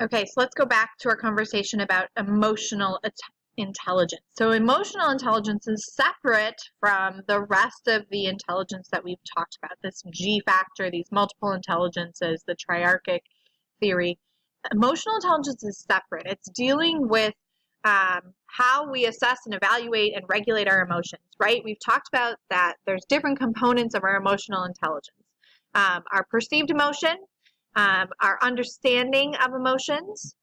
Okay, so let's go back to our conversation about emotional intelligence. So emotional intelligence is separate from the rest of the intelligence that we've talked about, this G factor, these multiple intelligences, the triarchic theory. Emotional intelligence is separate. It's dealing with how we assess and evaluate and regulate our emotions, right? We've talked about that there's different components of our emotional intelligence. Our perceived emotion, our understanding of emotions,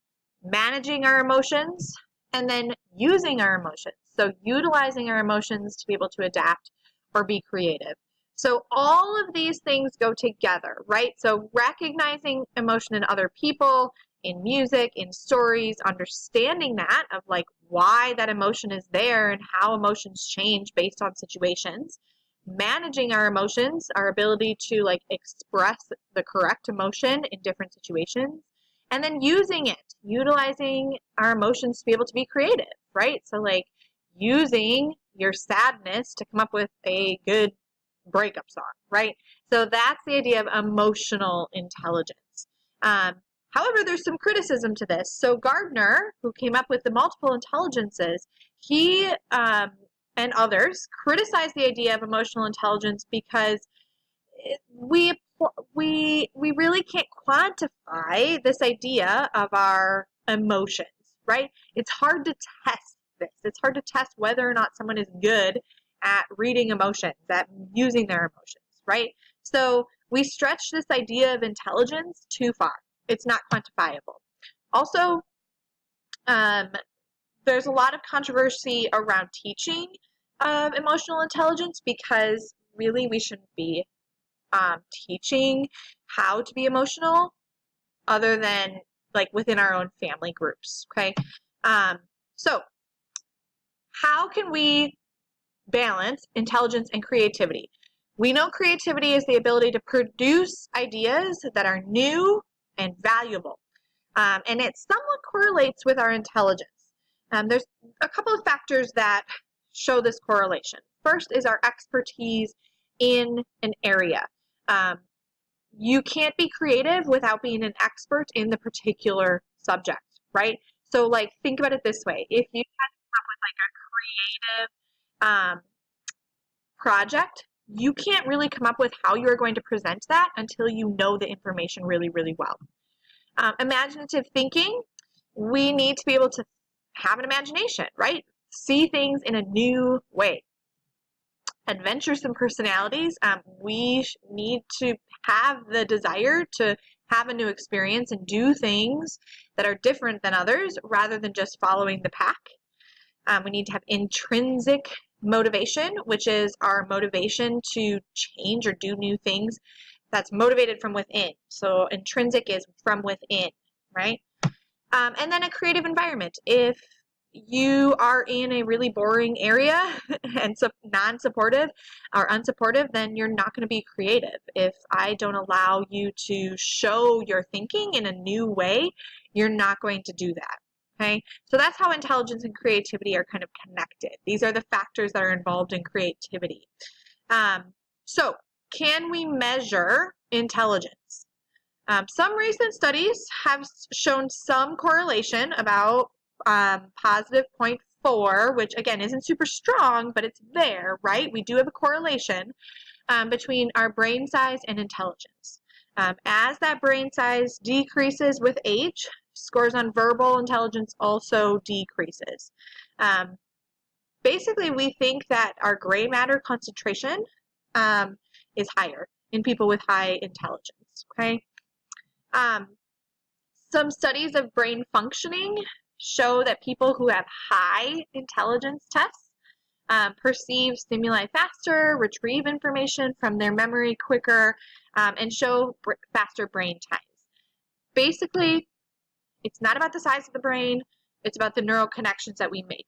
managing our emotions, and then using our emotions. So utilizing our emotions to be able to adapt or be creative. So all of these things go together, right? So recognizing emotion in other people, in music, in stories, understanding that of like why that emotion is there and how emotions change based on situations, managing our emotions, our ability to like express the correct emotion in different situations, and then using it, utilizing our emotions to be able to be creative, right? So like using your sadness to come up with a good breakup song, right? So that's the idea of emotional intelligence. However, there's some criticism to this. So Gardner, who came up with the multiple intelligences, he and others criticize the idea of emotional intelligence because we really can't quantify this idea of our emotions, right? It's hard to test this. It's hard to test whether or not someone is good at reading emotions, at using their emotions, right? So we stretch this idea of intelligence too far. It's not quantifiable. Also, there's a lot of controversy around teaching of emotional intelligence because really we shouldn't be teaching how to be emotional other than like within our own family groups, okay? So how can we balance intelligence and creativity? We know creativity is the ability to produce ideas that are new and valuable, and it somewhat correlates with our intelligence. There's a couple of factors that show this correlation. First is our expertise in an area. You can't be creative without being an expert in the particular subject, right? So like think about it this way. If you had to come up with like a creative project, you can't really come up with how you're going to present that until you know the information really, really well. Imaginative thinking, we need to be able to have an imagination, right? See things in a new way. Adventuresome personalities, we need to have the desire to have a new experience and do things that are different than others rather than just following the pack. We need to have intrinsic motivation, which is our motivation to change or do new things that's motivated from within. So intrinsic is from within, right? And then a creative environment. If you are in a really boring area and non-supportive or unsupportive, then you're not going to be creative. If I don't allow you to show your thinking in a new way, you're not going to do that. Okay, so that's how intelligence and creativity are kind of connected. These are the factors that are involved in creativity. So can we measure intelligence? Some recent studies have shown some correlation about positive 0.4, which again isn't super strong, but it's there, right? We do have a correlation between our brain size and intelligence. As that brain size decreases with age, scores on verbal intelligence also decreases. Basically, we think that our gray matter concentration is higher in people with high intelligence, okay? Some studies of brain functioning show that people who have high intelligence tests perceive stimuli faster, retrieve information from their memory quicker, and show faster brain times. Basically, it's not about the size of the brain, it's about the neural connections that we make,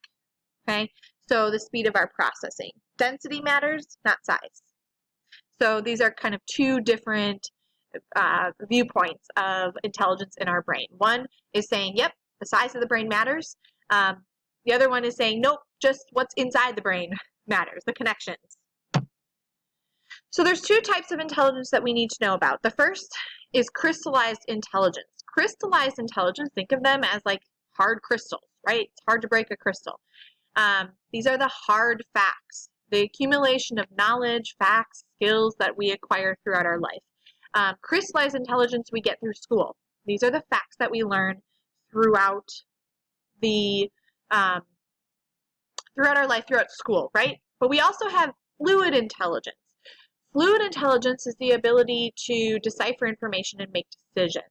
okay? So the speed of our processing. Density matters, not size. So these are kind of two different viewpoints of intelligence in our brain. One is saying, yep, the size of the brain matters. The other one is saying, nope, just what's inside the brain matters, the connections. So there's two types of intelligence that we need to know about. The first is crystallized intelligence. Crystallized intelligence, think of them as like hard crystals, right? It's hard to break a crystal. These are the hard facts, the accumulation of knowledge, facts, skills that we acquire throughout our life. Crystallized intelligence we get through school. These are the facts that we learn throughout throughout our life, throughout school, right? But we also have fluid intelligence. Fluid intelligence is the ability to decipher information and make decisions,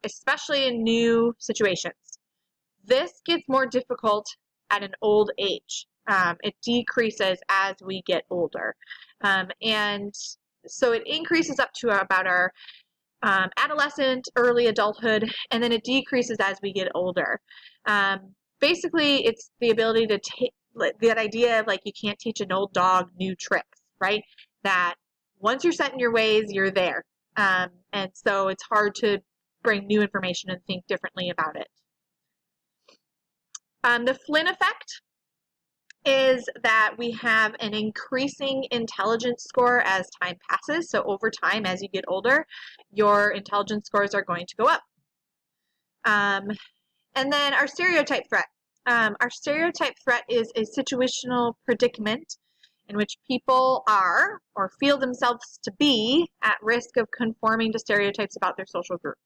especially in new situations. This gets more difficult at an old age. It decreases as we get older. And so it increases up to about our adolescent, early adulthood, and then it decreases as we get older. Basically, it's the ability to take that idea of like you can't teach an old dog new tricks, right? That once you're set in your ways, you're there. And so it's hard to bring new information and think differently about it. The Flynn effect is that we have an increasing intelligence score as time passes. So over time, as you get older, your intelligence scores are going to go up. And then our stereotype threat. Our stereotype threat is a situational predicament in which people are or feel themselves to be at risk of conforming to stereotypes about their social group.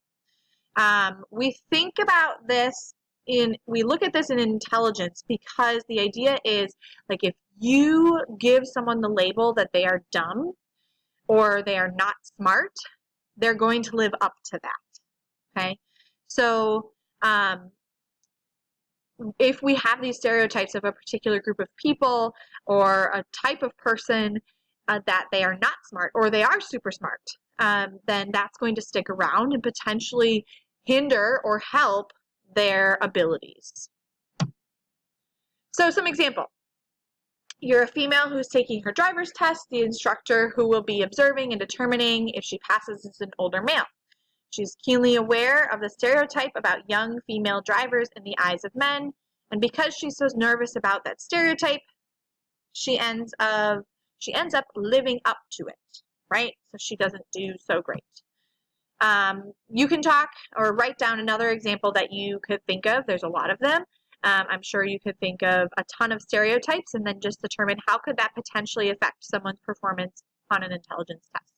We think about this we look at this in intelligence because the idea is like if you give someone the label that they are dumb or they are not smart, they're going to live up to that, okay? So if we have these stereotypes of a particular group of people or a type of person that they are not smart or they are super smart, then that's going to stick around and potentially hinder or help their abilities. So some example. You're a female who's taking her driver's test. The instructor who will be observing and determining if she passes is an older male. She's keenly aware of the stereotype about young female drivers in the eyes of men, and because she's so nervous about that stereotype, she ends up living up to it, right? So she doesn't do so great. You can talk or write down another example that you could think of. There's a lot of them. I'm sure you could think of a ton of stereotypes and then just determine how could that potentially affect someone's performance on an intelligence test.